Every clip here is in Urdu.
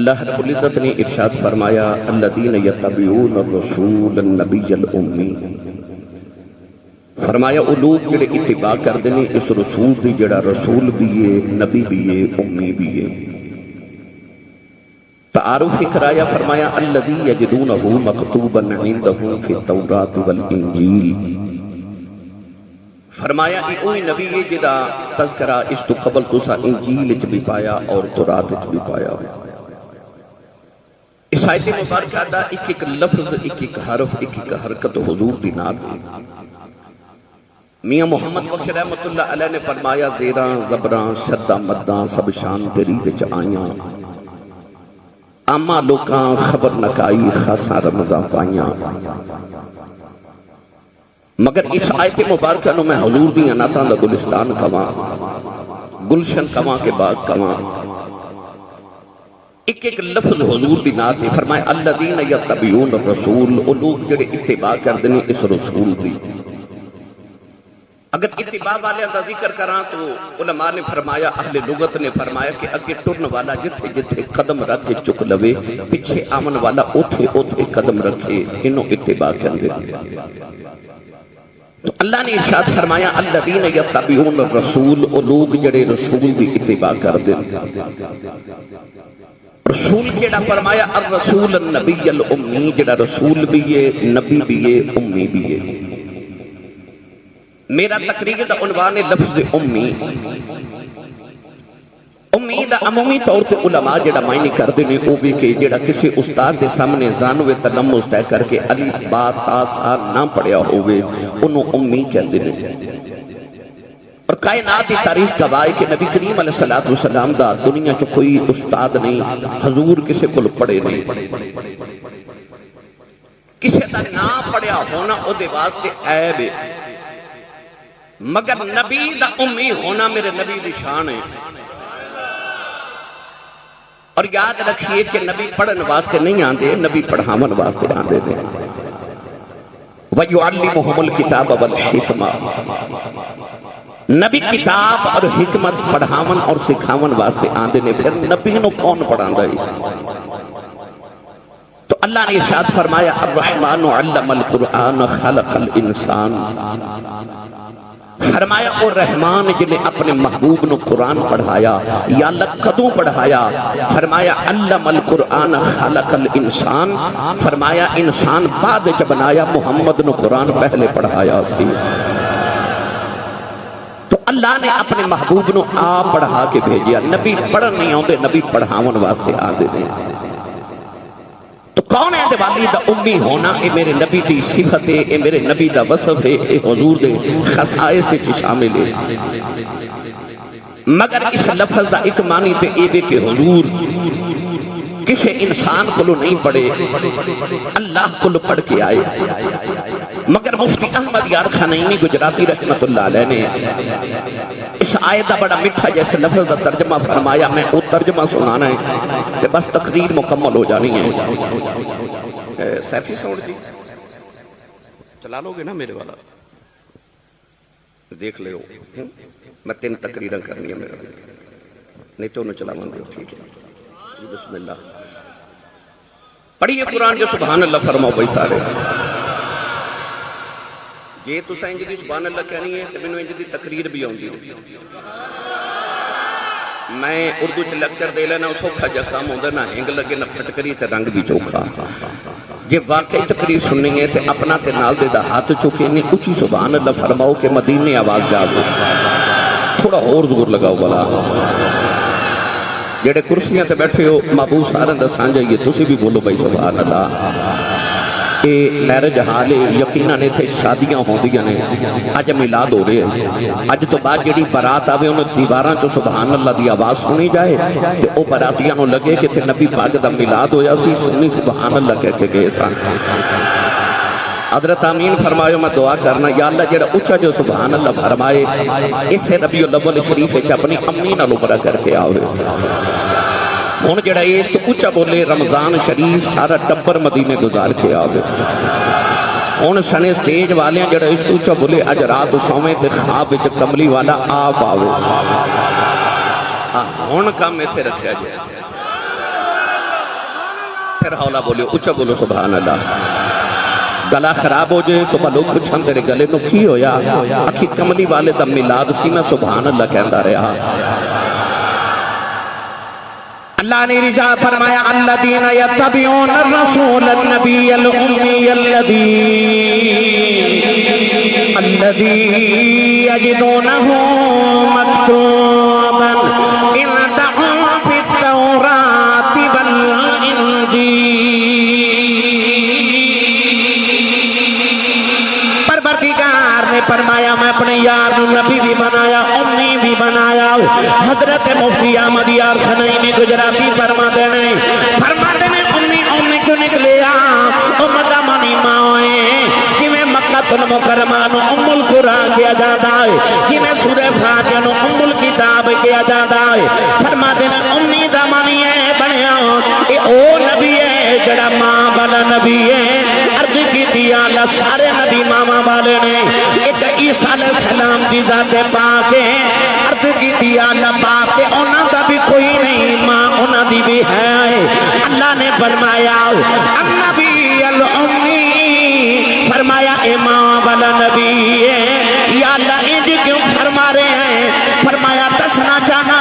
اللہ رب العزت نے ارشاد فرمایا الذین یتبعون الرسول النبی الامی، فرمایا وہ لوگ جڑے اتباع کردے نے اس رسول دی جڑا رسول بھی ہے، نبی بھی ہے، امی بھی ہے۔ تعارف کرایا فرمایا الذی یجدونہ مکتوبا عندہم فی التوراۃ والانجیل، فرمایا کہ اوہی نبی ہے جدا تذکرہ اس تو قبل تسا انجیل اچ بھی پایا اور تورات اچ بھی پایا۔ اس آیت مبارکہ دا ایک ایک لفظ، ایک ایک حرف، ایک ایک حرکت حضور دی نات ہے۔ میاں محمد بخش رحمت اللہ علیہ نے فرمایا زیراں زبراں شدہ مداں سب شان تیری وچ آئیاں، اما لوکاں خبر نکائی خاصا رمضان پائیاں۔ مگر اس آیت مبارکہ نو میں حضور دی ناتاں دا گلستان کواں، گلشن کواں کے باغ کواں۔ ایک ایک لفظ حضور دی نات ہے۔ فرمایا الذین یتبعون الرسول، وہ لوگ جڑے اتباع کردے نے اس رسول دی۔ اگر اتباع والے دا ذکر کراں تو علماء نے فرمایا، اہل لغت نے فرمایا کہ اگے ٹرن والا جتھے جتھے قدم رکھ کے چک لوے، پیچھے آمن والا اوتھے اوتھے قدم رکھے، انہوں اتباع کردے۔ تو اللہ نے ارشاد فرمایا الذین یتبعون الرسول، وہ لوگ جڑے رسول دی اتباع کردے۔ رسول جڑا فرمایا الرسول النبی الامی، جڑا رسول بھی ہے، نبی بھی ہے، امی بھی ہے۔ میرا تقریر دا عنوان لفظ امی۔ امی دا عمومی طور تے علماء جڑا معنی کردے نے او بھی کہ جڑا کسی استاد دے سامنے زانوے تلمس طے کر کے الف با تا سا نہ پڑھیا ہوئے انہوں امی کہندے نے۔ اور کائنات کی تاریخ گواہ کہ نبی کریم علیہ السلام دا دنیا چ کوئی استاد نہیں، حضور کسے کل پڑھے نہیں، کسے دا نہ پڑھیا ہونا او دے واسطے عیب ہے، مگر نبی دا امی ہونا میرے نبی دی شان ہے۔ اور یاد رکھیے کہ نبی پڑھن واسطے نہیں آندے، نبی پڑھاون واسطے آندے نے۔ وَيُعَلِّمُهُمُ الْكِتَابَ وَالْحِكْمَةَ، نبی کتاب اور حکمت پڑھاون اور سکھاون واسطے آندے نے۔ پھر نبی نو کون پڑھاندا ہے؟ تو اللہ نے ارشاد فرمایا الرحمن علم القرآن خلق الانسان، فرمایا او رحمان جنہیں اپنے محبوب نو قرآن پڑھایا، یا اللہ کدوں پڑھایا؟ فرمایا علم القرآن خلق الانسان، فرمایا انسان بعد جب بنایا، محمد نو قرآن پہلے پڑھایا سی۔ تو اللہ نے اپنے محبوب نو آپ پڑھا کے بھیجیا۔ نبی پڑھن نہیں ہوندے، نبی پڑھاون واسطے آندے نے۔ تو کون ہے دے والی دا امی ہونا؟ اے میرے نبی دی صفت ہے، اے میرے نبی دا وصف ہے، اے حضور دے خصائص سے شامل ہے۔ مگر اس لفظ دا ایک معنی تے اے دے کہ حضور کسے انسان کو نہیں پڑھے، اللہ کو پڑھ کے آئے۔ مگر مفتی احمد یار خنینی گجراتی رحمت اللہ علیہ نے اس آیت دا بڑا مٹھا جیسے لفظ دا ترجمہ فرمایا، میں وہ ترجمہ سنانا ہے کہ بس تقریر مکمل ہو جانی ہے۔ سیفی ساؤنڈ جی چلا لو گے نا میرے والا؟ دیکھ لے ہو، میں 3 تقریریں کرنی ہے میرے، نہیں تو انہوں چلا ماندے ہو، ٹھیک ہے جی؟ بسم اللہ پڑھیے قرآن جو سبحان اللہ فرماؤ بھائی سارے۔ جے تو سائن جی سبحان اللہ کہنی ہے تو میں نے تقریر بھی آؤں گی۔ میں اردو چ لیکچر دے لینا سوکھا جا کام ہوندہ، نہ ہنگ لگے نہ پھٹکری تے رنگ بھی چوکھا۔ جے واقعی تقریر سننی ہے تے اپنا تے نال دے دا ہاتھ چوکے نہیں اچھی سبحان اللہ فرماؤ کہ مدینے آواز جا دو، تھوڑا اور زور لگاؤ بلا۔ جڑے کرسیاں تے بیٹھے ہو محبوب سارن دا سانجا یہ تسی بھی بولو بھائی سبحان اللہ۔ اے میرج حالے یقیناً تھے شادیاں ہوں دیاں نے، آج میلاد ہو رہے ہیں۔ آج تو بعد جڑی برات آوے انہوں دیواراں چو سبحان اللہ دی آواز سنی جائے تو او براتیاں نو لگے کہ تھے نبی پاک دا میلاد ہویا سی، سنی سبحان اللہ کہہ کے گئے سان۔ حضرت آمین فرمائے، میں دعا کرنا یا اللہ جڑا اچھا جو سبحان اللہ فرمائے اسے ربیع الاول شریف اپنی امی نال برا کر کے آوے۔ ہون جڑا اس تو اچھا بولے رمضان شریف سارا ٹبر مدینے گزار کے آوے۔ ہون سنے سٹیج والے جڑا اس تو اچھا بولے اج رات سومے تے خواب وچ کملی والا آپ آوے۔ ہون کام میں تھے رکھا جائے ہولا بولے اچھا بولو سبحان اللہ گلا خراب ہو جائے صبح لوگ پوچھن تیرے گلے نو کی ہویا اکھی کملی والے دا میلاد سی میں سبحان اللہ کہندا رہا اللہ نے رجا فرمایا الذین یتبعون الرسول النبی الأمی الذی یجدونہ مکتوبا عندہم فی التوراۃ والانجیل پروردگار نے فرمایا میں اپنے یار نبی بھی بنایا امی بھی بنایا حضرت مفتی احمد یار خنیمی گجراتی فرما دینے امی کیوں نکلیا امدہ منی ماؤں جمیں مکہ المکرمہ ام القرآن کیا جاتا ہے جمیں سورہ فاتحہ ام الکتاب کیا جاتا ہے فرما دینے امی دا منی بنیا اے او نبی ہے جڑا ماں والا نبی ہے عرض کی دیا اللہ سارے نبی ماما والے نے ایک عیسیٰ علیہ السلام کی ذات پاک ہے عرض کی دیا اللہ باپ ہے انہاں دا بھی کوئی نہیں ماں انہاں دی بھی ہے اللہ نے فرمایا النبی الأمی فرمایا اے ماں والا نبی ہے یا اللہ انج کیوں فرما رہے ہیں فرمایا دسنا چاہنا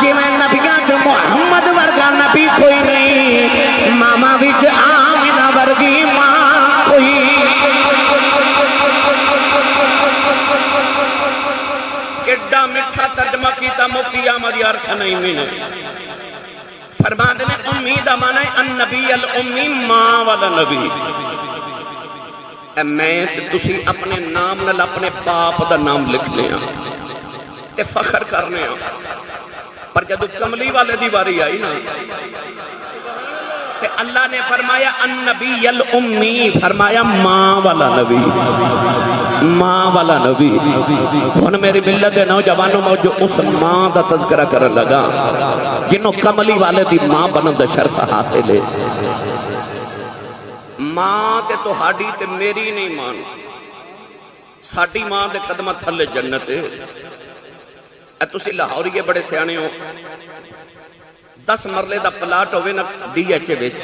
کہ میں نبیاں جو محمد ورگا نبی کوئی نہیں ماما وچ آمنہ ورگی ماں کوئی کڈا مٹھا ترجمہ کیتا مفتی احمد یار خنیمی نے فرما دینے امی دا معنی النبی الأمی ماں والا نبی میں تسی اپنے نام نل اپنے باپ دا نام لکھ لیا تے فخر کرنے پر جدو کملی والے دی باری آئی نا تے اللہ نے فرمایا النبی الأمی فرمایا ماں والا نبی ماں والا نبی ہن میری ملت نوجوانوں میں جو اس ماں دا تذکرہ کرن لگا جنہوں کملی والے دی ماں بنن دا شرف حاصل ہے ماں تے تو ہاڑی تے میری نہیں مان ساڑی ماں دے قدمہ تھلے جنت ہے اے تسی لاہوریے بڑے سیانے ہو 10 مرلے دا پلاٹ ہوئے نا ڈی ایچ اے وچ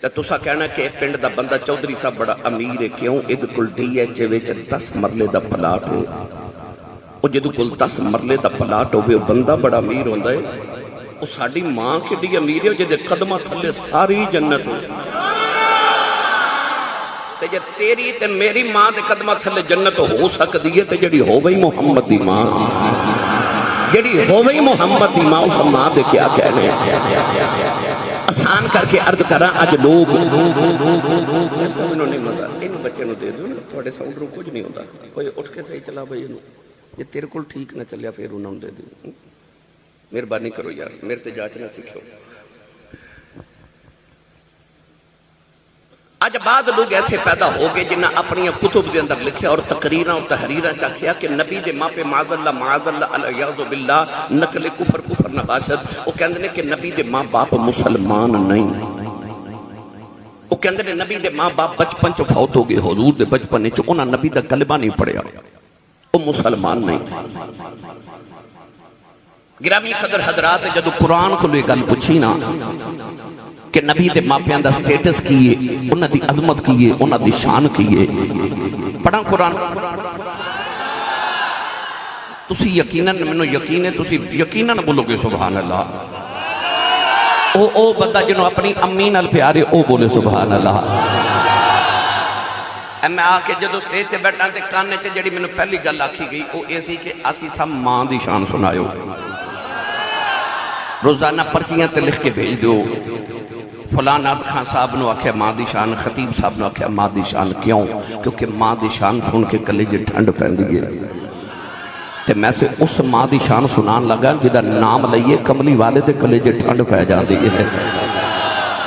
تے تسا کہنا کہ پنڈ دا بندہ چودھری صاحب بڑا امیر ہے کیوں ادھ کل ڈی ایچ اے وچ 10 مرلے دا پلاٹ ہو او جدو کل 10 مرلے دا پلاٹ ہوئے بندہ بڑا امیر ہوندہ ہے او ساڑی ماں کے ڈی امیر ہے جدے قدمہ تھلے ساری جنت ہو تے جے تیری تے میری ماں دے قدمہ تھلے جنت ہو سکتی ہے تے جڑی ہو بھئی محمد دی ماں جڑی ہو بھئی محمد دی ماں اس ماں دے کیا کہنے آسان کر کے عرض کرا آج لوگ ان بچے نو دے دو تھوڑے ساؤنڈ رو کچھ نہیں ہوتا کوئی اٹھ کے صحیح چلا بھئی یہ تیرے کل ٹھیک نہ چلیا پھر انہوں دے دو مہربانی کرو یار میرے تے جاچ نہ سکھو آج بعد لوگ ایسے پیدا ہو گئے جنہاں اپنی کتب دے اندر لکھے اور تقریرہ اور تحریرہ چاکھیا کہ نبی دے ماں پہ معاذ اللہ علیہ باللہ نقل کفر نباشد وہ کہندے کہ نبی دے ماں باپ مسلمان نہیں وہ کہندے نبی دے ماں باپ بچپن چو فوت ہو گئے حضور دے بچپن چو انہاں نبی دا کلمہ نہیں پڑھیا وہ مسلمان نہیں گرامی قدر حضرات جدو قرآن کو لے گل پوچھی نا کہ نبی دے ماپیاں دا سٹیٹس کیے انہاں دی عظمت کیے انہاں دی شان کیے پڑھاں قرآن تسی یقیناً منو یقینے تسی یقیناً بولو گے سبحان اللہ او بندہ جنہوں اپنی امی نال پیارے او بولے سبحان اللہ میں آکے جدو سٹیج تے بیٹھا تے کانے تے جڑی منو پہلی گل آکھی گئی او ایسی کہ اسی سب ماں دی شان سنائیو روزانہ پرچیاں تے لکھ کے بھیج دو فلان ناد خان صاحب نو آکھے ماں دی شان خطیب صاحب نو آکھے ماں دی شان کیوں کیونکہ ماں دی شان سن کے کلیجے ٹھنڈ پہن دیئے تے میں سے اس ماں دی شان سنان لگا جدہ نام لئیے کملی والے دے کلیجے ٹھنڈ پہ جان دیئے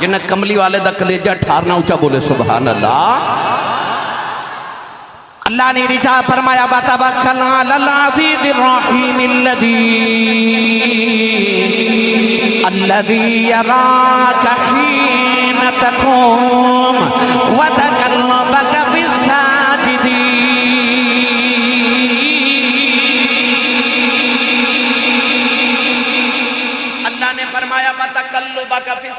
جنہ کملی والے دا کلیجہ ٹھارنا اچھا بولے سبحان اللہ اللہ نے رجا فرمایا بَتَبَكَّلْ عَلَى الْعَزِيزِ الرَّحِيمِ الَّذِي يَرَاكَ حِينَ تَقُومُ وَتَقَلُّبَكَ فِي السَّاجِدِينَ اللہ نے فرمایا وَتَقَلُّبَكَ فِي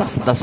10-10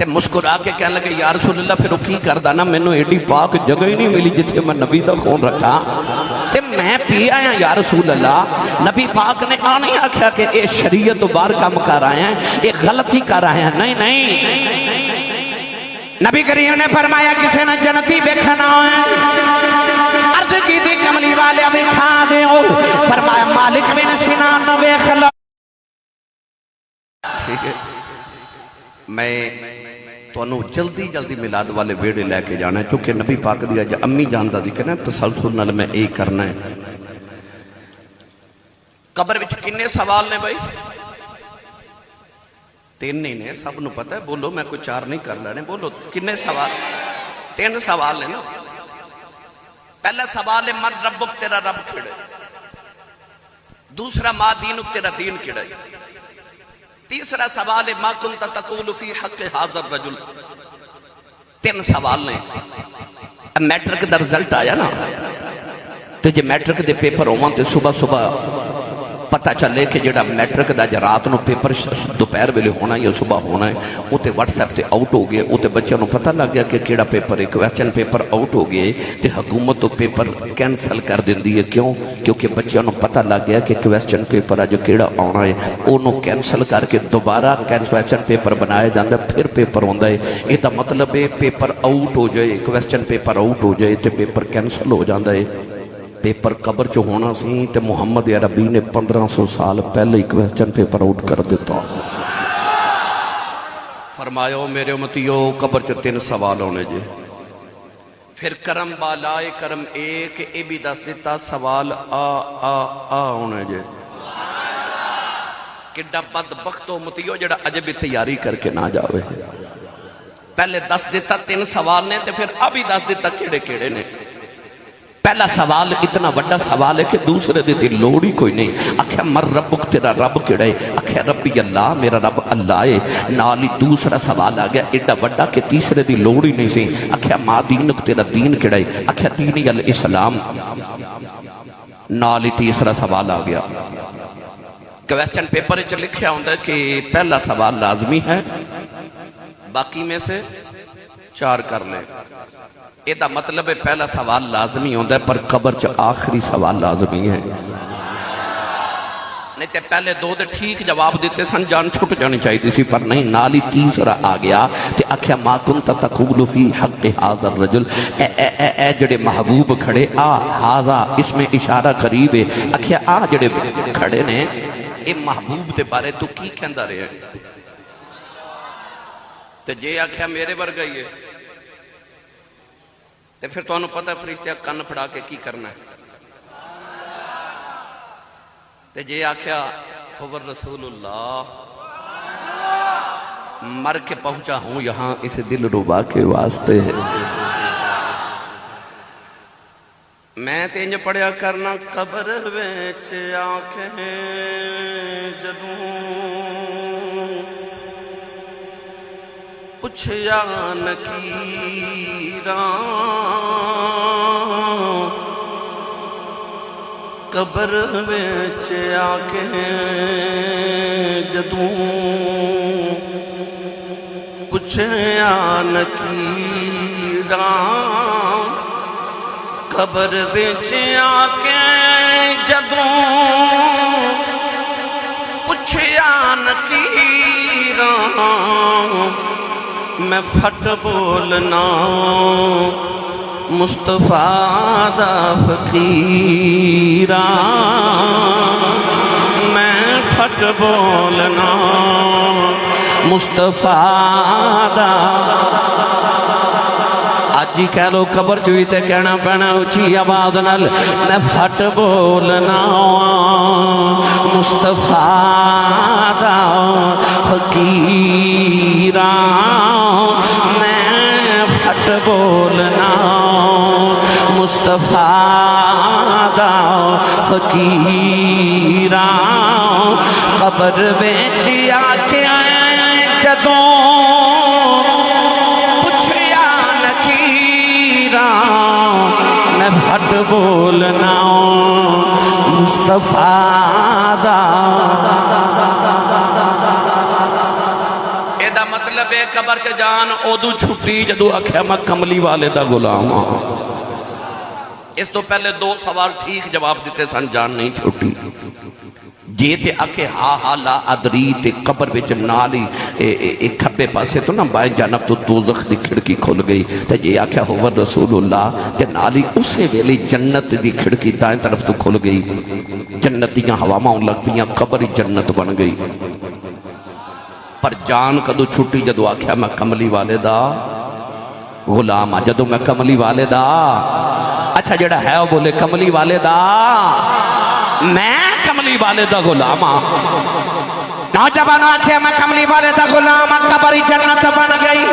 تے مسکرا کے کہنے لگے یا رسول اللہ پھر وہ کی کردا نا مینوں ایڈی پاک جگہ ہی نہیں ملی جتھے میں نبی دا خون رکھا تے میں پی آیا یا رسول اللہ نبی پاک نے آ نہیں آکھیا کہ اے شریعت بار کام کر آئے ہیں اے غلطی کر آئے ہیں نہیں نہیں نبی کریم نے فرمایا کسے نے جنتی دیکھنا ہے عرض کی تھی کملی والے ابھی کھا دے ہو فرمایا مالک بن سنان نو دیکھ لو ٹھیک ہے میں تو انہوں جلدی جلدی میلاد والے بیڑے لے کے جانا ہے چونکہ نبی پاک دیا جا امی جاندہ ذکر ہے تسلسل نال میں ایک کرنا ہے قبر وچ کنے سوال نے بھائی تین نہیں نے سب نو پتہ ہے بولو میں کوئی چار نہیں کر لینے بولو کنے سوال تین سوال ہیں نا پہلا سوال ہے من ربک تیرا رب کھڑے دوسرا ما دینک تیرا دین کھڑے تیسرا سوال ہے ما کنت تقول فی حق حاضر رجل تین سوال نے میٹرک دا رزلٹ آیا نا تو جے میٹرک دے پیپر ہومان تے صبح صبح پتہ چلے کہ جڑا میٹرک دا جرات نو پیپر دوپہر ویلے ہونا یا صبح ہونا ہے وہ تے واٹس ایپ تے آؤٹ ہو گئے وہ تے بچوں نو پتہ لگ گیا کہ کیڑا پیپر ہے کویسچن پیپر آؤٹ ہو گئے تے حکومت تو پیپر کینسل کر دیندی ہے کیوں کیونکہ بچوں نو پتہ لگ گیا کہ کویسچن پیپر اج کیڑا آنا ہے اونوں کینسل کر کے دوبارہ کویسچن پیپر بنایا جاندا پھر پیپر ہوندا ہے اے دا مطلب ہے پیپر آؤٹ ہو جائے کویسچن پیپر آؤٹ ہو جائے تے پیپر کینسل ہو جاندا ہے پیپر قبر چو ہونا سی تے محمد عربی نے 1500 سال پہلے ہی کویسچن پیپر آؤٹ کر دیتا فرمایا میرے امتیو قبر چو 3 سوال ہونے جے پھر کرم بالائے کرم ایک اے بھی دس دیتا سوال آ ہونے جے کڈا بدبخت امتیو جڑا اجے بھی تیاری کر کے نہ جاوے پہلے دس دیتا 3 سوال نے تے پھر ابھی دس دیتا کیڑے کیڑے نے پہلا سوال اتنا بڑا سوال ہے کہ دوسرے دے دل لوڑی کوئی نہیں اکھیا مر ربک تیرا رب کیڑا ہے اکھیا ربی اللہ میرا رب اللہ ہے نالی دوسرا سوال آ گیا ایڈا بڑا کہ تیسرے دی لوڑی نہیں سی اکھیا ما دینک تیرا دین کیڑا ہے اکھیا دینی الاسلام نالی تیسرا سوال آ گیا کویسچن پیپر چ لکھیا ہوندا ہے کہ پہلا سوال لازمی ہے باقی میں سے 4 کر لیں یہ دا مطلب ہے پہلا سوال لازمی ہوتا ہے پر قبر چ آخری سوال لازمی ہے نہیں تے پہلے 2 دے ٹھیک جواب دیتے سن جان چھٹ جانی چاہیے سی پر نہیں نالی تیسرا آ گیا تے اکھیا ما کنت تقول فی حق حاضر رجل اے جڑے محبوب کھڑے حاضا اس میں اشارہ قریب ہے اکھیا جڑے کھڑے نے اے محبوب دے بارے تو کی کہندا رہے تے جے اکھیا میرے ورگا ہی ہے تے پھر تو انہوں پتہ فرشتہ کن پھڑا کے کی کرنا ہے تے جے آکھیا خبر رسول اللہ مر کے پہنچا ہوں یہاں اس دل ربا کے واسطے ہے میں تینج پڑھیا کرنا قبر ویچ آنکھیں جدوں پچھیا نکیراں قبر وچ آ کے جدوں پچھیا نکیراں قبر وچ آ کے جدوں پچھیا نکیراں میں پھٹ بولنا مصطفیٰ دا فقیراں میں پھٹ بولنا مصطفیٰ دا آجی کہہ لو قبر چوئی تے کہنا پینا اچھی آواز نال میں پھٹ بولنا مصطفیٰ دا فقیراں میں پھٹ بولنا مصطفیٰ دا فقیراں قبر وچ آ کے جدوں پچھیا نکیراں میں پھٹ بولنا مصطفیٰ دا اے دا مطلب گئے قبر چ جان ادو چھٹی جدو آخیا میں کملی والے دا غلام ہاں. اس تو پہلے 2 سوال ٹھیک جواب دیتے سن جان نہیں چھوٹی. جی تے آکھے ہا ہا لا ادری تے قبر وچ نال ہی ایک کھبے پاسے تو نہ بائیں جانب تو دوزخ دی کھڑکی کھل گئی تے جی آکھیا ہو رسول اللہ تے نال ہی اسے ویلے جنت دی کھڑکی دائیں طرف تو کھل گئی. جنت دیاں ہواواں لگ پیاں قبر ہی جنت بن گئی. پر جان کدو چھٹی جدو آکھیا میں کملی والے دا غلام ہاں. جدو میں کملی والے دا اچھا جڑا ہے وہ بولے کملی والے دا میں کملی والے دا غلام ہاں. نوجوان آتے میں کملی والے دا غلام ہاں. قبر جنت بن گئی.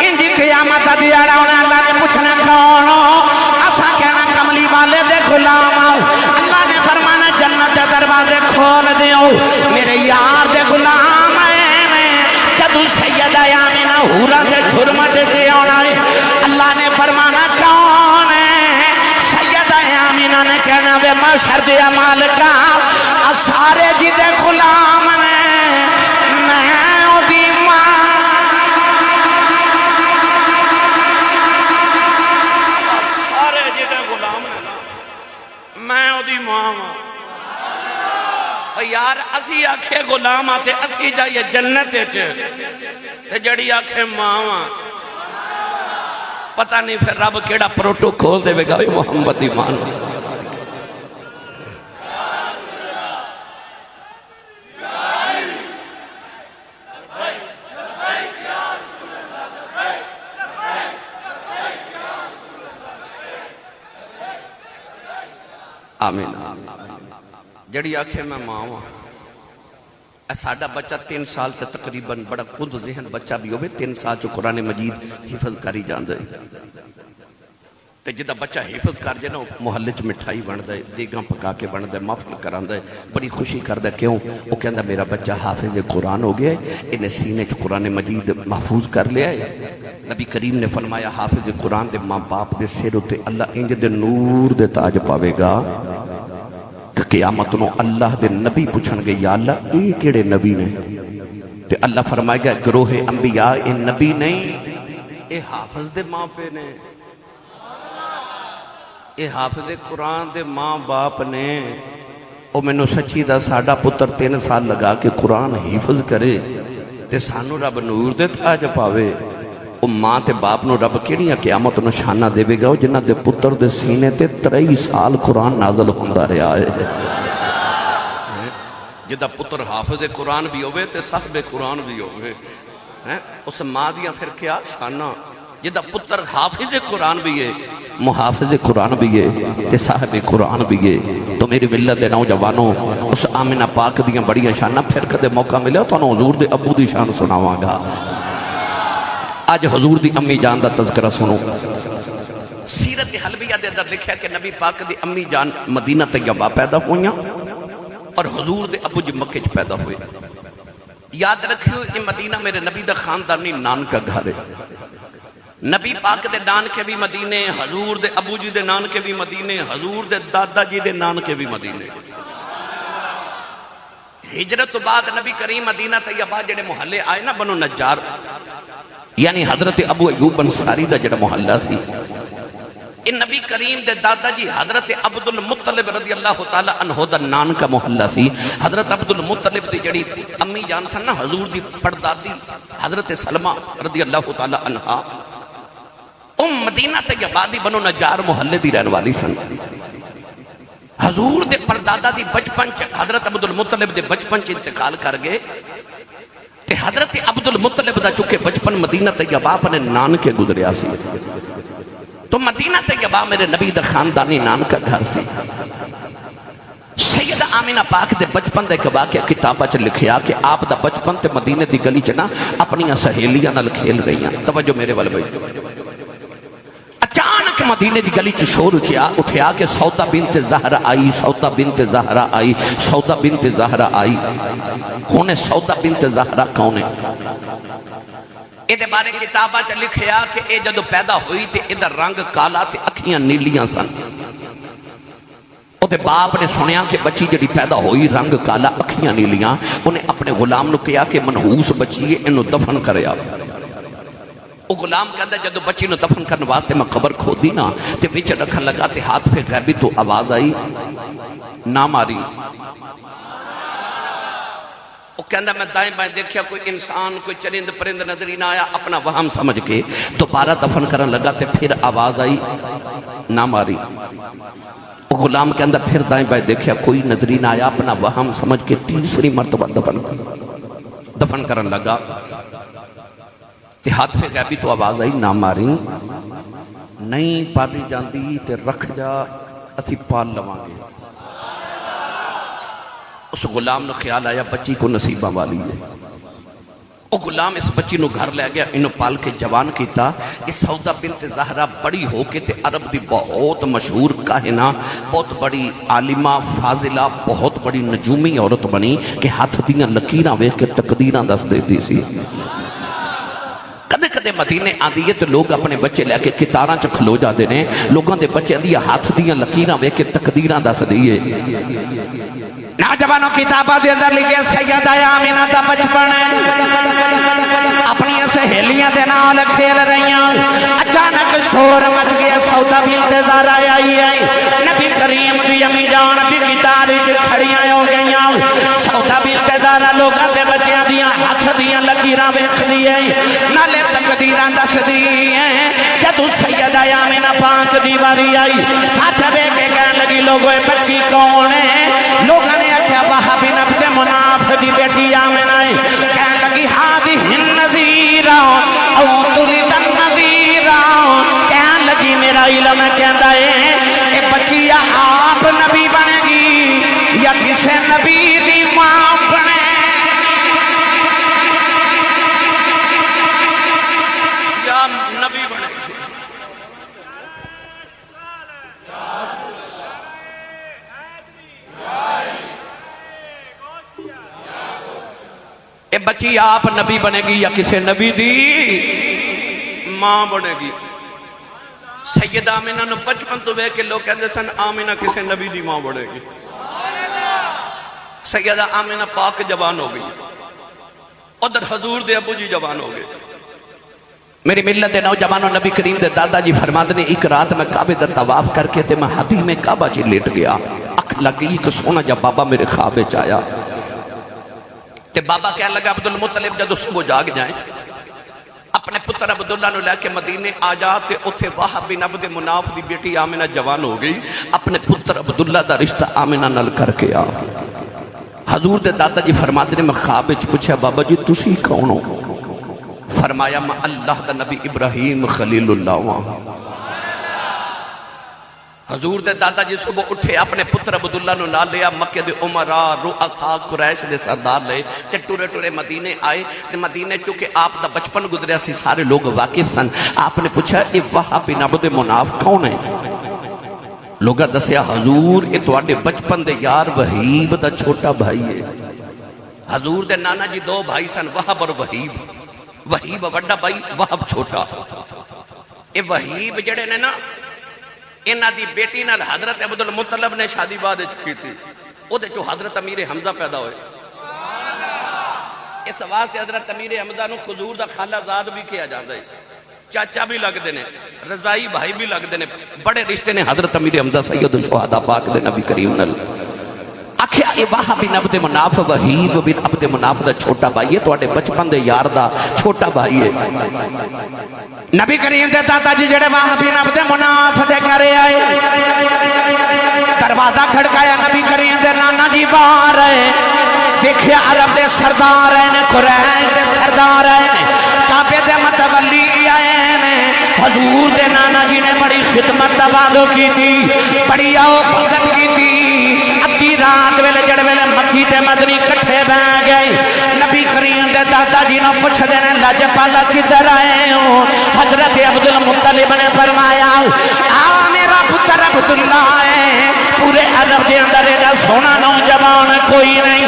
انجی قیامت دیارا انہیں اللہ نے پوچھنا کون ہو اسا کہنا کملی والے دے غلام ہاں. اللہ نے فرمانا جنت دے دروازے کھول دیو میرے یار دے غلام ہیں. جدو سیدہ آمینہ حورا دے جھرمٹ دے آنا ہے اللہ نے فرمانا کون ہے. سیدہ آمینہ نے کہنا وے معاشر دے مالکا سارے جی دے غلام نے میں او دی ماں سارے جی دے غلام نے میں او دی ماں یار اسی آکھے غلام آتے اسی جائیے جنت تے جڑی آکھے ماں پتہ نہیں پھر رب کیڑا پروٹو کھول دے گا محمد ایمان. آمین. جڑی آکھے میں ماں ہوں ساڑھا بچہ 3 سال سے تقریباً بڑا خود ذہن بچہ بھی ہوئے 3 سال جو قرآن مجید حفظ کری جان دے تے جدہ بچہ حفظ کر جائے نا محلے چ مٹھائی بن دے دیگاں پکا کے بن دے محفل کران دے بڑی خوشی کر دے. کیوں وہ کہندہ میرا بچہ حافظ قرآن ہو گیا انہیں سینے چ قرآن مجید محفوظ کر لیا ہے. نبی کریم نے فرمایا حافظ قرآن دے ماں باپ دے سر تے اللہ انج دے نور دے تاج پاوے گا کہ قیامت نو اللہ دے نبی پوچھن گے یا اللہ اے کیڑے نبی نے تے اللہ فرمائے گا گروہ انبیاء اے نبی نہیں اے حافظ دے ماں پہ نے اے حافظ قرآن دے ماں باپ نے. او میں نو سچی دا ساڑھا پتر 3 سال لگا کے قرآن حفظ کرے تے سانو رب نور دے تاج پاوے. او ماں تے باپ نو رب کیڑیاں قیامت نو شانہ دے گا جنہ دے پتر دے سینے تے 23 سال قرآن نازل ہوندہ رہا ہے. جدہ پتر حافظ قرآن بھی ہوئے تے صاحب قرآن بھی ہوئے اس ماں دیا پھر کیا شانہ. جدہ پتر حافظ قرآن بھی ہے محافظ قرآن بھی ہے تے صاحب قرآن بھی ہے. تو میری ملت دے نوجوانوں اس آمنہ پاک دیاں بڑیاں شانہ پھر کدے موقع ملے تو انہوں حضور دے ابو دی شان سناواں گا. آج حضور دی امی جان دا تذکرہ سنو. سیرت حلبیہ دے اندر لکھیا کہ نبی پاک دی امی جان مدینہ طیبہ پیدا ہوئیاں اور حضور دے ابو جی مکہ چ پیدا ہوئے. یاد رکھیو یہ مدینہ میرے نبی دا خاندانی نان کا گھر ہے. نبی پاک دے نان کے بھی مدینے حضور دے ابو جی دے نان کے بھی مدینے حضور دے دادا جی دے نان کے بھی مدینے. ہجرت تو بعد نبی کریم مدینہ طیبہ جڑے محلے آئے نا بنو نجار یعنی حضرت ابو ایوب انصاری دا جڑا محلہ سی ان نبی کریم دے دادا جی حضرت عبدالمطلب رضی اللہ تعالیٰ عنہ دا نان کا محلہ سی. حضرت عبدالمطلب دی جڑی امی جان سن نا حضور دی پردادی حضرت سلمہ رضی اللہ تعالیٰ عنہ مدینہ طیبہ دی بنو نجار محلے دی رہن والی سن. حضور دے پردادا دی بچپن حضرت عبدالمطلب دے بچپن انتقال کر گئے کہ حضرت عبدالمطلب دا چکے بچپن مدینہ طیبہ اپنے نان کے گزریا سی. تو مدینہ طیبہ میرے نبی دا خاندانی نان کا گھر سی. سیدہ آمینہ پاک دے بچپن دے کے واقعہ کتابہ چ لکھیا کہ آپ دا بچپن تے مدینہ دی گلی چ نا اپنی سہیلیاں نال کھیل رہی ہیں. توجہ میرے والے بھائی. اچانک مدینے دی گلی چ شور اٹھیا کہ سودا بنت زہرا آئی سودا بنت زہرا آئی سودا بنت زہرا آئی. ہونے سودا بنت زہرا کون ہے؟ اے دے بارے کتابہ چ لکھیا کہ اے جدو پیدا ہوئی تے اے دا رنگ کالا تے اکھیاں نیلیاں سن. او دے باپ نے سنیا کہ بچی جڑی پیدا ہوئی رنگ کالا اکھیاں نیلیاں انہیں اپنے اپنے غلام نو کہا کہ منحوس بچی ہے انہوں دفن کرے آپ. وہ غلام کہتا جدو بچی نو دفن کرنے واسطے میں قبر کھودی نا تے وچ رکھن لگا تے ہاتھ پہ غیبی تو آواز آئی نہ ماری. وہ کہندا میں دائیں بائیں دیکھیا کوئی انسان کوئی چرند پرند نظر ہی نہ آیا. اپنا وہم سمجھ کے دوبارہ دفن کرن لگا تے پھر آواز آئی نہ ماری. وہ غلام کے اندر پھر دائیں بائیں دیکھیا کوئی نظر ہی نہ آیا. اپنا وہم سمجھ کے تیسری مرتبہ دفن کرن لگا تے ہاتھ پہ غیبی تو آواز آئی نہ ماری نہیں پالی جاندی تے رکھ جا اسی پال لواں گے. اس غلام نے خیال آیا بچی کو نصیبہ والی ہے. وہ غلام اس بچی نو گھر لے گیا انہوں پال کے جوان کیتا. اس سودا بنت زہرہ بڑی ہو کے تے عرب دی بہت مشہور کاہنہ بہت بڑی عالمہ فاضلہ بہت بڑی نجومی عورت بنی کہ ہاتھ دیاں لکیراں ویکھ کے تقدیراں دس دیتی سی. کدے کدے مدینے آندی ہے تو لوگ اپنے بچے لے کے کتاراں چ کھلو جاندے نے. لوگاں دے بچے دی ہاتھ دیاں لکیراں ویکھ کے تقدیراں دس دیئے. نوجوانوں کتابہ دے اندر لکھے سیدہ آمینہ دا بچپن اپنی سہیلیاں دے نال کھیل رہیاں. اچانک شور مچ گیا. سودا بنت زہرہ آئی. نبی کریم بھی امی جان بھی کتاری جو کھڑیاں ہو گئیاں. سودا بنت زہرہ لوگاں دے بچیاں دیاں ہاتھ دیاں لکیراں ویکھ دیئے نالے تقدیراں دس دیئے. جدو سیدہ آمینہ پاک دی واری آئی ہاتھ بے کے کہنے لگی لوگوں بچی کون ہے. لوگاں نے اکھیا وہاں بن عبد مناف دی بیٹی آمینہ ہے. کہنے لگی ہادی النذیرہ او ترید النذیرہ. کہنے لگی میرا علم کہندا ہے اے بچی آپ نبی بنے گی یا کسے نبی دی ماں بنے. یا نبی بنے گی. اے بچی آپ نبی بنے گی یا کسے نبی دی ماں بنے گی. سیدہ آمینہ نے بچپن تو بے کے لوگ کہندے سن آمینہ کسے نبی دی ماں بنے گی. سیدہ آمینہ پاک جوان ہو گئی. ادھر حضور دے ابو جی جوان ہو گئے. میری ملت دے نوجوانوں نبی کریم دے دادا جی فرماتے نے ایک رات میں کعبے دا طواف کر کے تے میں حدیم کعبہ جی لیٹ گیا. اکھ لگی کہ سونا جب بابا میرے خواب وچ آیا تے بابا کہنے لگا عبدالمطلب جدو صبح جاگ جائیں اپنے پتر عبداللہ نو لے کے مدینے آ جا تے اتھے وہب بن عبد مناف دی بیٹی آمینہ جوان ہو گئی. اپنے پتر عبداللہ دا رشتہ آمینہ نال کر کے آ. حضور دے دادا جی فرماتے نے میں خواب وچ پوچھا بابا جی تسی کون ہو؟ فرمایا میں اللہ دا نبی ابراہیم خلیل اللہ ہوں. حضور دے دادا جی صبح اٹھے اپنے پتر عبداللہ نو نہ لیا. مکہ دے عمرہ رؤساء قریش دے سردار لے تے ٹورے ٹورے مدینے آئے. تے مدینے چونکہ آپ دا بچپن گزریا سی سارے لوگ واقف سن. آپ نے پوچھا اے وہب بن عبد مناف کون ہے؟ لوگا دسیا حضور اے تواڈے بچپن دے یار وہیب دا چھوٹا بھائی ہے. حضور دے نانا جی دو بھائی سن وہب اور وہیب. وہیب وڈا بھائی وہب چھوٹا. اے وہیب جڑے نے نا انہاں دی بیٹی نال حضرت عبدالمطلب نے شادی بعد کی تھی. او دے جو حضرت امیر حمزہ پیدا ہوئے. اس واسطے حضرت امیر حمزہ نو حضور دا خالہ زاد بھی کیا جاندا ہے. چاچا بھی لگ دینے رضائی بھائی بھی لگ دینے. بڑے رشتے نے حضرت امیر حمزہ سید الشہداء پاک دے نبی کریم نال. آکھیا اے وہب بن عبد مناف وہیب بن عبد مناف دا چھوٹا بھائی ہے. تواڈے بچپن دے یار دا چھوٹا بھائی ہے. نبی کریم دے دادا جی جڑے وہب بن عبد مناف دے گھرے آئے دروازہ کھڑکایا. نبی کریم دے نانا جی باہر آئے. دیکھیا عرب دے سردار ہیں قریش دے سردار ہیں کعبے دے متولی آئے نے. حضور دے نانا جی نے بڑی خدمت دبادو کی تھی بڑی آؤ بھگت کی تھی. ادھی رات ویلے جڑ ویلے مکی تے مدنی کٹھے بہ گئے. نبی کریم دے دادا جی نے پوچھ دینے لج پالا کدھر آئے ہو؟ حضرت عبدالمطلب نے فرمایا میرا پتر عبداللہ ہے. پورے عرب دے اندر ایڈا سونا نوجوان کوئی نہیں.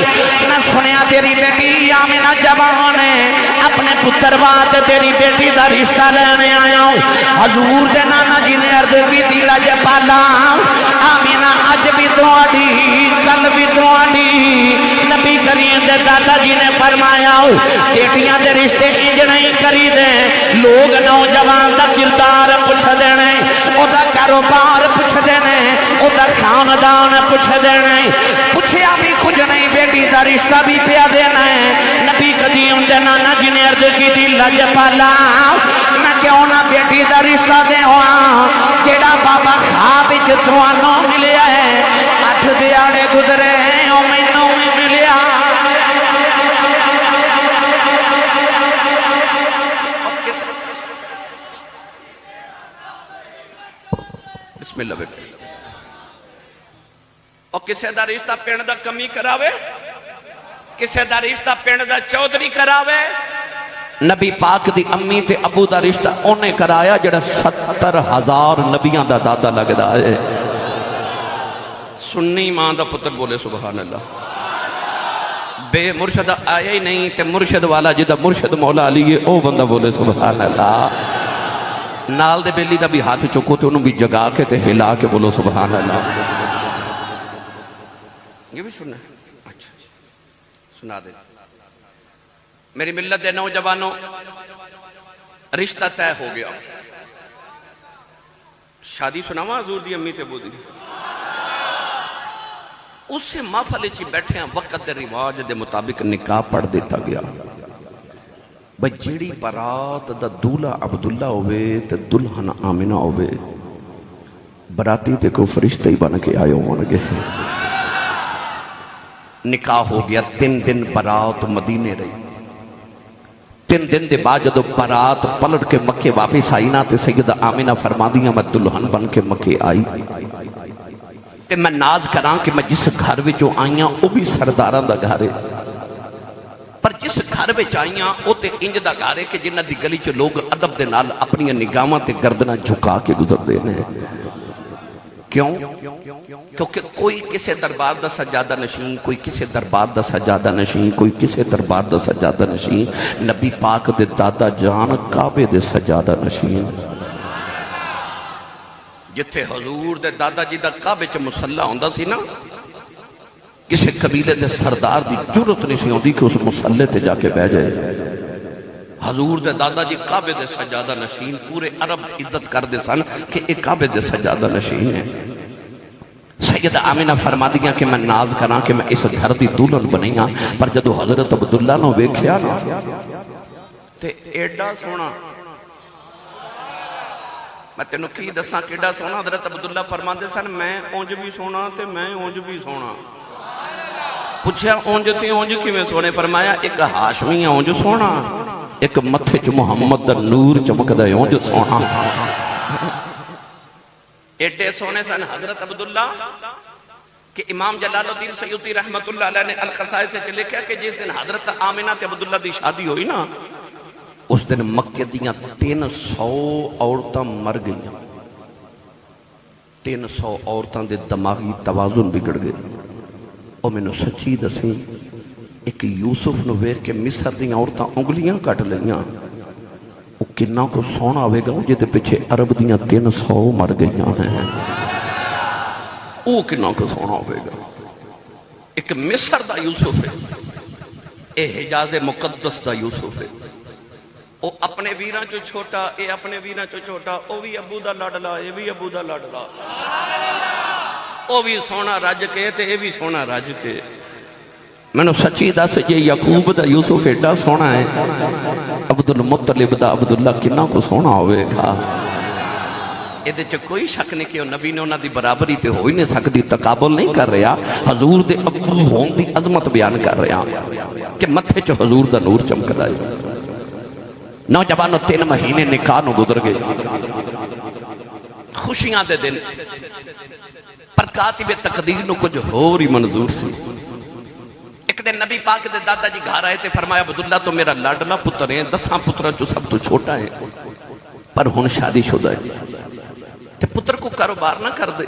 نہ سنیا تیری بیٹی آمینہ جوان ہے. اپنے پتر بات تیری بیٹی دا رشتہ لینے آیا ہوں. حضور دے نانا جی نے عرض کی دی لج پالا آمینہ اج بھی تواڈی کل بھی تواڈی نبی کریم دے دادا جی نے فرمایا بیٹیاں دے رشتے انج نہیں کری دے لوگ نوجوان دا کردار پوچھ دینے او دا کاروبار پوچھ دینے او دا خاندان پوچھ دینے پوچھیا بھی کچھ نہیں بیٹی دا رشتہ بھی پیا دینا ہے نبی کریم دے نانا جی نے عرض کی دی لج پالا میں کیوں نہ بیٹی دا رشتہ دے ہوا جیڑا بابا خواب جتوانوں ملیا ہے 8 دیاڑے گزرے ہیں او مینوں بھی ملیا بسم اللہ بیٹا اور کسے دا رشتہ پینڈ دا کمی کراوے کسے دا رشتہ پینڈ دا چودھری کراوے نبی پاک دی امی تے ابو دا رشتہ انہیں کرایا جڑا 70,000 نبیاں دا دادا لگ دا ہے سنی ماں دا پتر بولے سبحان اللہ بے مرشد آیا ہی نہیں تے مرشد والا جدہ مرشد مولا علی ہے او بندہ بولے سبحان اللہ نال دے بیلی دا بھی ہاتھ چکو تے انہوں بھی جگا کے تے ہلا کے بولو سبحان اللہ یہ بھی سننا ہے اچھا سنا دے میری ملت دے نوجوانوں رشتہ طے ہو گیا شادی سناوا حضور دی امی تے ابو دی اس سے محفل چی بیٹھے ہیں وقت دے رواج دے مطابق نکاح پڑھ دیتا گیا بھئی جیڑی برات دا دولہ عبداللہ ہوئے تے دلہن آمنہ ہوئے براتی تے کو فرشتہ ہی بن کے آئے ہونگے نکاح ہو گیا 3 دن برات مدینے رہی 3 دن دے بعد جدو برات پلٹ کے مکے واپس آئی نا تے سیدہ آمنہ فرما دیا میں دلہن بن کے مکے آئی تے میں ناز کران کہ میں جس گھر وچوں آئیاں وہ بھی سرداراں دا گھر ہے پر جس گھر وچ آئیاں وہ تے انج دا گھر ہے کہ جنہ دی گلی چ لوگ ادب دے نال اپنی نگاہاں تے گردناں جھکا کے گزردے نے کیوں کیونکہ کوئی کسے دربار دا سجادہ نشین کوئی کسے دربار دا سجادہ نشین کوئی کسے دربار دا سجادہ نشین نبی پاک دے دادا جان کعبے دے سجادہ نشین جتھے حضور دے دادا جی دا کعبے چ مصلی ہوندا سی نا کسی قبیلے دے سردار دی جرت نہیں سی ہوندی کہ اس مصلی تے جا کے بیٹھ جائے حضور دے دادا جی کعبے دے سجادہ نشین پورے عرب عزت کر دے سن کہ ایک کعبے دے سجادہ نشین ہے سیدہ آمنہ فرما دیا کہ میں ناز کرا کہ میں اس گھر دی دولن بنی ہاں پر جدو حضرت عبداللہ نو ویکھیا نا تے ایڈا سونا میں تینوں کی دساں کیڈا سونا حضرت عبداللہ فرما دے سن میں اونج بھی سونا تے میں اونج بھی سونا پوچھا اونج تے اونج کی میں سونے فرمایا ایک ہاشمی اونج سونا ایک متھے چ محمد دا نور چمک دا اونج سونا ایڈے سونے سن حضرت عبداللہ کہ امام جلال الدین سیوطی رحمت اللہ علیہ نے القصائد سے چلے کیا کہ جس دن حضرت آمنہ تے عبداللہ دی شادی ہوئی نا اس دن مکہ دیاں 300 عورتاں مر گئیں 300 عورتاں دے دماغی توازن بگڑ گئے اور میں نے سچی دسیں ایک یوسف نو ویر کے مصر دیاں عورتاں انگلیاں کٹ لیاں وہ کنہ کو سونا ہوئے گا جے دے پچھے عرب دیاں 300 مر گئیاں ہیں وہ کنہ کو سونا ہوئے گا ایک مصر دا یوسف ہے اے حجاز مقدس دا یوسف ہے وہ اپنے ویران چو چھوٹا اے اپنے ویران چو چھوٹا وہ بھی ابو دا لڑلا اے بھی ابو دا لڑلا وہ بھی سونا رج کے تے اے بھی سونا رج کے میں نے سچی دا سے یہ یعقوب دا یوسف ایڈا سونا ہے عبدالمطلب دا عبداللہ کنہ کو سونا ہوئے گا یہ دے کوئی شک نہیں کہ نبی نے انہاں دی برابری تے ہوئی نہیں سکتی تقابل نہیں کر رہا حضور دے ابو ہون دی عظمت بیان کر رہا کہ متھے چو حضور دا نور چمک دائے نوجوانوں 3 مہینے نکاح نو گزر گئے خوشیاں دے دن پر کاتب تقدیر نو کچھ ہور ہی منظور سی ایک دن نبی پاک دے دادا جی گھر آئے تے فرمایا عبداللہ تو میرا لاڈلا پتر ہے 10 پترہ جو سب تو چھوٹا ہے پر ہن شادی شدہ ہے تے پتر کو کاروبار نہ کر دے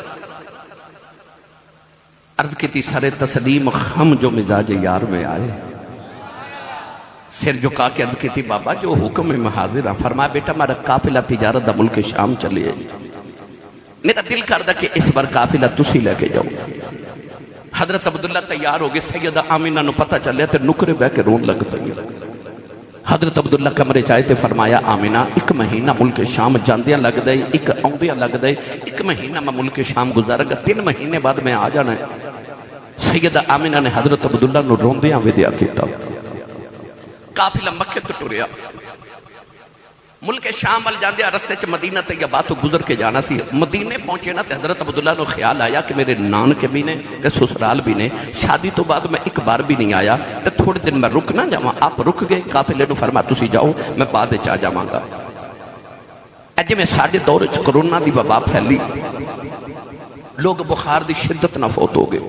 عرض کی تھی سارے تسلیم خم جو مزاج یار میں آئے سر جو کہا کہ عرض کی تھی بابا جو حکم میں حاضر ہاں فرمایا بیٹا میرا قافلہ تجارت دا ملک شام چلے میرا دل کردا کہ اس بار قافلہ تسی لے کے جاؤ. حضرت عبداللہ تیار ہو گئے. سیدہ آمینہ نو پتہ چلیا تے نکرے بہ کے رون لگ پئی. حضرت عبداللہ کمرے چائے تے فرمایا آمینہ ایک مہینہ ملک شام جاندیاں لگ دے, ایک آندیاں لگ دے, ایک مہینہ میں ملک شام گزارا گا, 3 مہینے بعد میں آ جانا ہے. سیدہ آمینہ نے حضرت عبداللہ نو روندیاں ودیا کیتا. قافلہ مکے تو ٹریا. ملک شام وال جاندے رستے چ مدینہ طیبہ تو گزر کے جانا سی. مدینے پہنچے نا تے حضرت عبداللہ نو خیال آیا کہ میرے نانکے بھی نے تے سسرال بھی نے, شادی تو بعد میں ایک بار بھی نہیں آیا تے تھوڑے دن میں رک نہ جاواں. آپ رک گئے. قافلے نو فرمایا تسی جاؤ میں بعد وچ آ جاواں گا. اج میں ساڈے دور وچ کرونا دی وبا پھیلی, لوگ بخار دی شدت نہ فوت ہو گئے.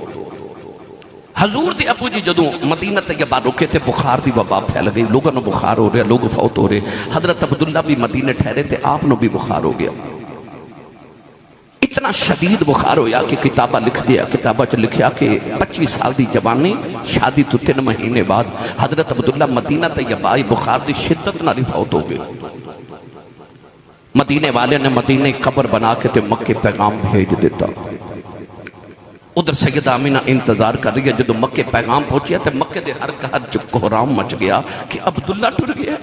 حضور دی ابو جی جدوں مدینہ طیبہ رکے تے بخار دی وبا پھیل گئی. لوگوں نو بخار ہو رہا, لوگ فوت ہو رہے. حضرت عبداللہ بھی مدینے ٹھہرے تے آپ نو بھی بخار ہو گیا. اتنا شدید بخار ہویا کہ کتابہ لکھ دیا. کتابہ چ لکھیا کہ 25 سال دی جوانی, شادی تو 3 مہینے بعد حضرت عبداللہ مدینہ طیبہ بخار دی شدت نال فوت ہو گئے. مدینے والے نے مدینے قبر بنا کے تے مکے پیغام بھیج دیتا. ادھر سیدہ آمینہ انتظار کر رہی ہے. جدو مکے پیغام پہنچیا تے مکے دے ہر گھر چ کوہرام مچ گیا کہ عبداللہ ٹر گیا.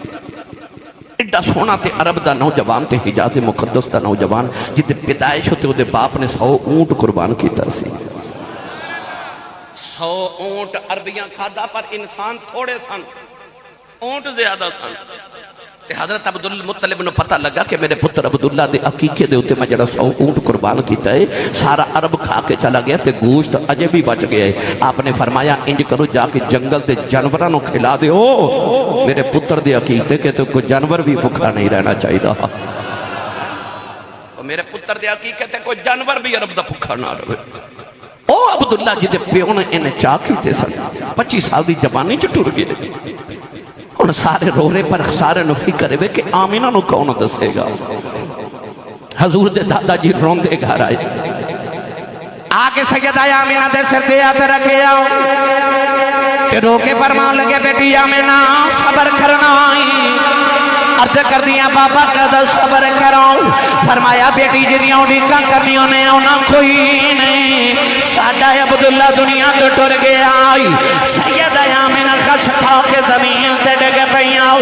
ایڈا سونا تے عرب دا نوجوان تے حجاز مقدس دا نوجوان جتے پیدائش ہوتے دے باپ نے 100 اونٹ قربان کیتا سی. 100 اونٹ عربیاں کھادا پر انسان تھوڑے سن, اونٹ زیادہ سن. حضرت عبدالمطلب نے پتہ لگا کہ میرے پتر عبداللہ دے عقیقے دے ہوتے میں جڑا 100 اونٹ قربان کیتا ہے سارا عرب کھا کے چلا گیا تے گوشت اجے بھی بچ گیا ہے. آپ نے فرمایا انج کرو جا کے جنگل دے جانوراں نو کھلا دے. میرے پتر دے عقیقے کے تو کوئی جانور بھی بھوکا نہیں رہنا چاہیے. میرے پتر دے عقیقے تے کوئی جانور بھی عرب دا بھوکا نہ رہے. او عبداللہ جدے پیو نے انہیں چاہ کیتے سن, 25 سال دی جوانی چ ٹر گئے. ان سارے روڑے پر سارے نفی کرے ہوئے کہ آمینہ نو کون دسے گا. حضور دے دادا جی روندے گھر آئے. آکے سیدہ آمینہ دے سر دے آتے رکھے آؤ کہ رو کے فرمان لگے بیٹی آمینہ صبر کرنا آئی. عرض کر دیا بابا قدر صبر کراؤں. فرمایا بیٹی جنیاں اڈیکاں کرنیوں نے اونا کوئی نہیں. ساڈا عبداللہ دنیا تو ٹر گیا. سیدہ آمینہ خش کھا کے زمین سے ڈگ پئیاں.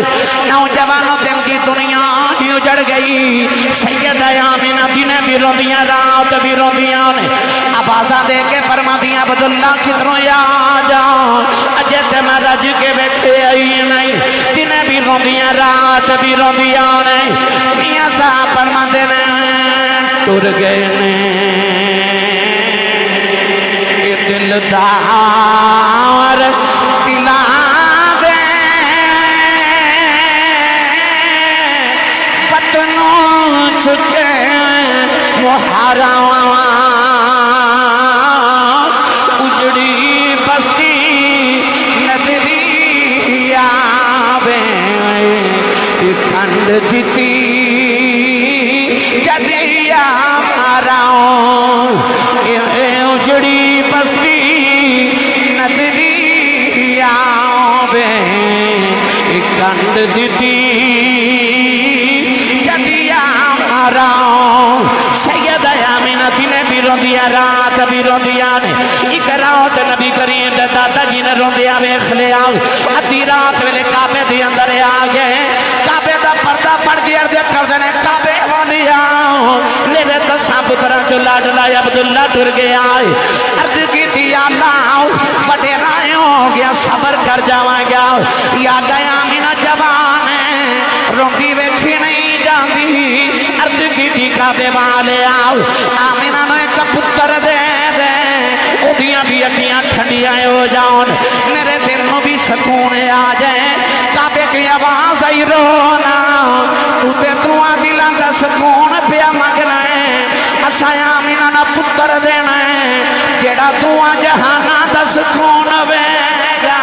نوجوانوں دل کی دنیا ہی اجڑ گئی. سیدہ آمینہ دن بھی روندیاں رات بھی روندیاں نے. آوازاں دے کے فرما دیا عبداللہ کدھروں یا جا اجے تے میں رج کے بیٹھے آئی نہیں. دن بھی روندیاں رات بھی روندیاں نے. میاں صاحب فرما دے نے ٹر گئے نے دلدار دلا دے وطنوں چکے محرا اجڑی بستی ندری آوے کھنڈ دیتی جدی آمارا اجڑی بستی ندری آوے کھنڈ دیتی جدی آمارا. سیدہ آمینہ دن بھی روندیاں رات بھی روندیاں نے. ایک رات نبی کریم دے دادا جی نے روندیاں ویکھ لیا. ادھی رات ویلے کعبے دے اندر آ گئے. کعبے دا پردہ پڑ کے عرض کردے نے کعبے والیا میرے تساں پتراں چوں لاڈلا عبداللہ ٹر گیا. عرض کیتی اللہ بڑے رائے ہو گیا صبر کر جاواں گا. یاد آمینہ جوان روندی ویکھی نہیں جاندی. عرض کیتی کعبے والے آؤ آمینہ نو ایک پتر دے دے اودیاں بھی اکھیاں ٹھنڈیاں ہو جاؤن میرے دل نو بھی سکون آ جائے. کعبے کی آواز آئی رونا تو تے دعا دلاں دا سکون پیا منگنا ہے. اساں آمینہ نا پتر دینا ہے جیڑا دعا جہانا دا سکون وے گا.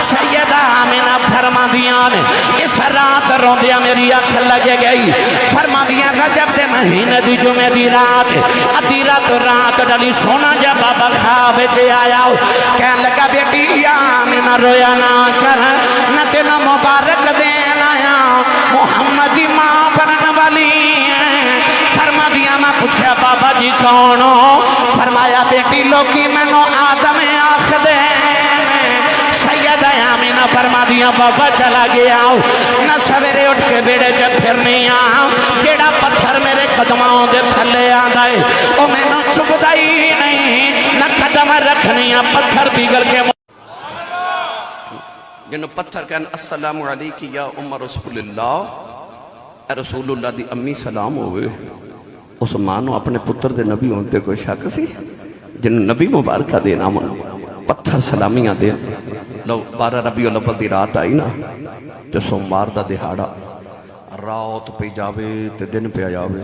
سیدہ آمینہ فرما دیاں نے اس رات روندیاں میری آنکھ لگے گئی. فرما دیاں رجب دے مہینے دی جمعے دی رات ادھی رات ڈلی سونا جا بابا خواب چے آیا. کہنے لگا بیٹی آمینہ رویا نہ کر نہ تینا مبارک دین آیا محمدی ماں بنن والی. فرما دیا میں پوچھا بابا جی کون ہو؟ فرمایا بیٹی لوکی مینو آدم آخ دے سیدہ آمینہ فرما دیا بابا چلا گیا نہ سویرے اٹھ کے بیڑے جب پھرنی آؤں کیڑا پتھر میرے قدموں دے تھلے آدھائے او میں نہ چکدائی نہیں نہ قدم رکھنی پتھر بگل کے جنہوں پتھر کہن السلام علیکی یا ام رسول اللہ اے رسول اللہ دی امی سلام ہوئے اس مانو اپنے پتر دے نبی ہوتے کوئی شک سی جن نبی مبارکہ دینا من پتھر سلامیاں دے لو 12 ربیع الاول دی رات آئی نا تے سوموار دا دہاڑا رات پہ جاوے تے دن پہ جاوے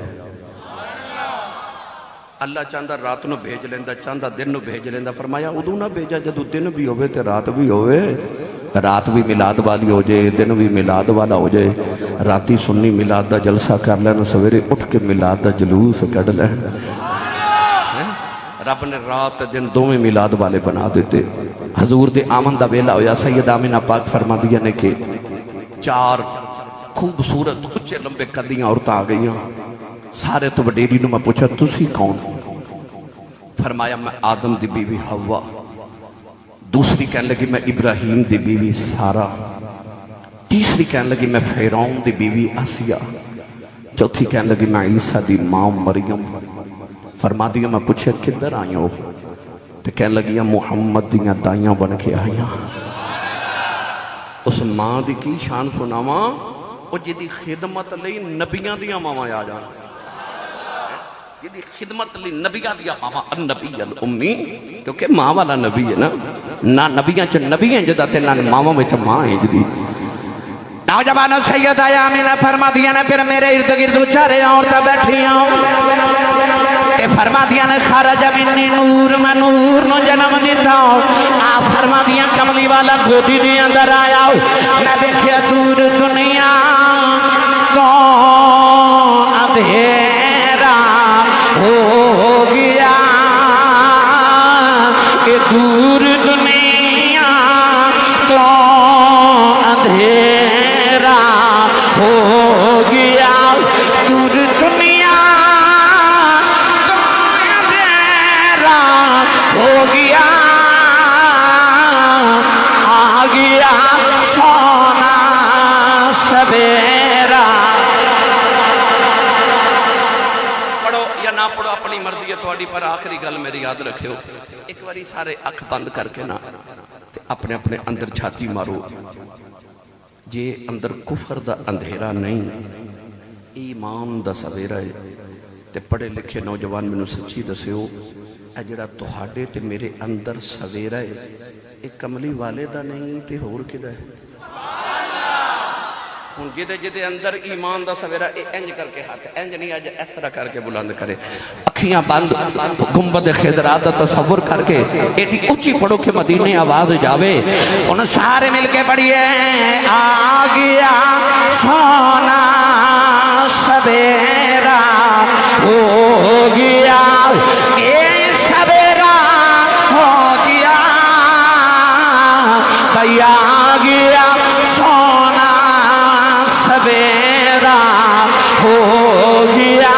اللہ چاندہ رات نو بھیج لیندہ چاندہ دن نو بھیج لیندہ فرمایا ادو نہ بھیجا جدو دن بھی ہوئے تے رات بھی ہوئے رات بھی میلاد والی ہو جائے دن بھی میلاد والا ہو جائے راتی سنی میلاد دا جلسہ کر لینا سویرے اٹھ کے میلاد دا جلوس کڑ لینا رب نے رات دن دو میں میلاد والے بنا دیتے حضور دے آمن دا ویلا ہویا سید آمینہ پاک فرما دیا نے کہ 4 خوبصورت اچھے لمبے قدیاں عورتیں آ گئیاں سارے تو وڈیری نو میں پوچھا تسی کون فرمایا میں آدم دی بیوی حوا دوسری کہنے لگی میں ابراہیم دی بیوی سارا تیسری کہنے لگی میں فیرون دی بیوی آسیہ چوتھی کہنے لگی میں عیسیٰ دی ماں مریم فرما دیا میں پوچھے کدھر آئیں ہو تو کہنے لگی محمد دیاں دائیاں بن کے آئیاں اس ماں دی کی شان سنا ماں وہ جدی خدمت لئی نبیاں دیاں ماما آ جانا جدی خدمت لئی نبیاں دیاں ماما النبی الامی کیونکہ ماں والا نبی ہے نا نبیاں چھ نبی ہیں جدا تے نا ماما میں چھ ماں ہیں جدی نوجوانوں سید آیا آمینہ فرما دیا نے پھر میرے ارد گرد چارے عورتیں بیٹھی ہوں فرما دیا نے خارج منی نور میں نور نو جنم دیتا ہوں آپ فرما دیا کملی والا گودی دی اندر آیا ہوں میں دیکھیا دور دنیا کو اندھیرا ہو گیا کہ دور دنیا کو اندھیرا ہو گیا دور دنیا ہو گیا آ گیا سونا سویرا پڑھو یا نہ پڑھو اپنی مرضی ہے تھوڑی پر آخری گل میری یاد رکھو ایک باری سارے اکھ بند کر کے نا اپنے اپنے اندر چھاتی مارو جے اندر کفر دا اندھیرا نہیں ایمان دا سویرا ہے تے پڑھے لکھے نوجوان میں سچی دسیو اے جڑا تہاڈے تے میرے اندر سویرا ہے ایک کملی والے دا نہیں تے ہور کدا ہے ہن جدے جدے اندر ایمان دا سویرا اے انج کر کے ہاتھ انج نہیں اج اس طرح کر کے بلند کرے اکھیاں بند گنبد خضرا دا تصور کر کے ایڈی اونچی پڑھو کہ مدینے آواز جاوے ان سارے مل کے پڑھیے آ گیا سونا سویرا ہو گیا آ گیا سونا سویرا ہو گیا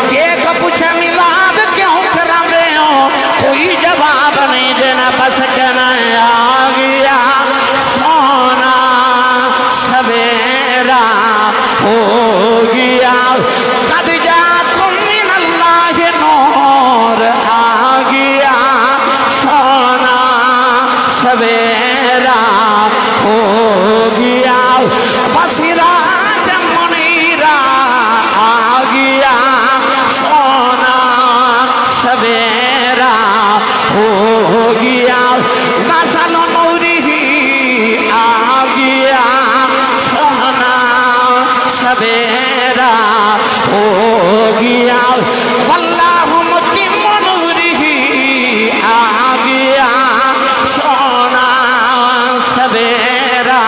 جے کو پوچھے میلاد کیوں کرا رہے ہو کوئی جواب نہیں دینا بس کہنا آ گیا سونا سویرا ہو گیا قد جاکم من اللہ نور آ گیا سونا سویرا ہو گیا بصیرات منیرہ آ گیا سونا سویرا ہو گیا مثل نورہ آ گیا سونا سویرا ہو گیا واللہ متم نورہ آ گیا سونا سویرا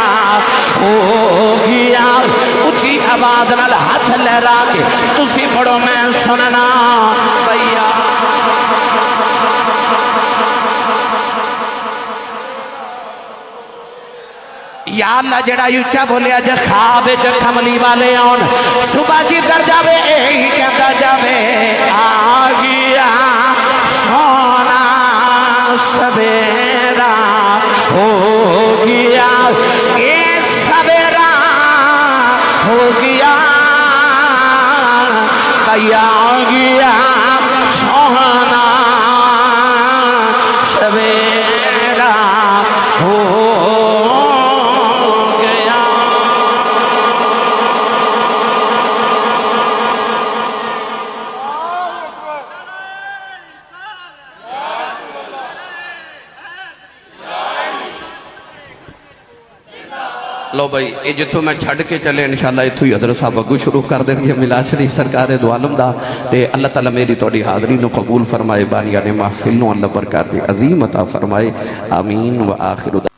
ہو گیا اچھی آواز نال ہاتھ لہرا کے تسی پڑھو میں سننا بھیا یا اللہ جڑا اچا بولیا جے خواب وچ کملی والے آن صبح جی در جاوے یہی کہتا جاوے آ گیا سونا سویرا ہو گیا یہ سویرا ہو گیا آ گیا سونا سویرا ہو گیا لو بھائی یہ جتوں میں چھڑ کے چلے انشاءاللہ اتھوں ہی حضرت صاحب اگو شروع کر دیں گے میلاد شریف سرکار دو عالم دا تے اللہ تعالیٰ میری توڑی حاضری نو قبول فرمائے بانیان محفل نو اللہ برکات عظیم عطا فرمائے آمین و آخر